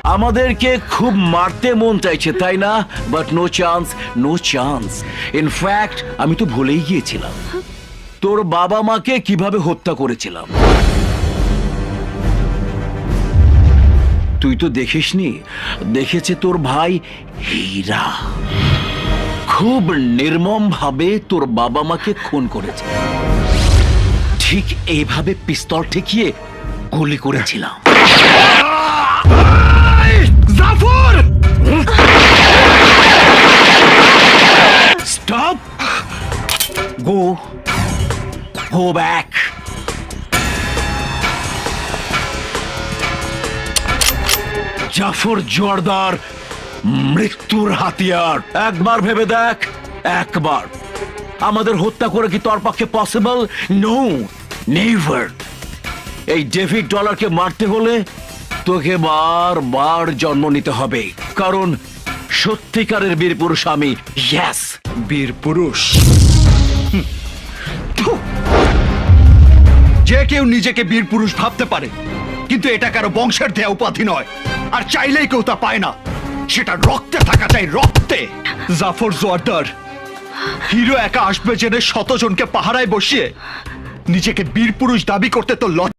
আমাদেরকে খুব মারতে মন চাইছে তাই না, but no chance, no chance. In fact আমি তো ভুলেই গিয়েছিলাম তোর বাবা মাকে কিভাবে হত্যা করেছিলাম। তুই তো দেখিসনি, দেখেছে তোর ভাই হীরা খুব নির্মম ভাবে তোর বাবা মাকে খুন করেছে। ঠিক এইভাবে পিস্তল ঠেকিয়ে গুলি করেছিলাম। Jafar! Stop! Go back. Jafar Joardar মৃত্যুর হাতিয়ার। একবার ভেবে দেখ, একবার। আমাদের হত্যা করে কি তোর পক্ষে পসিবল? No, never. এই ডেভিড ডলারকে মারতে হলে তোকে বারবার জন্ম নিতে হবে, কারণ সত্যিকারের বীর পুরুষ আমি। ইয়েস, বীর পুরুষ। যে কেউ নিজেকে বীর পুরুষ ভাবতে পারে, কিন্তু এটা কারো বংশের দেয়া উপাধি নয়, আর চাইলেই কেউ তা পায় না। সেটা রক্তে থাকা চাই, রক্তে। জাফর জোয়ারদার হিরো একা আসবে জেনে শতজনকে পাহারায় বসিয়ে নিজেকে বীর পুরুষ দাবি করতে তো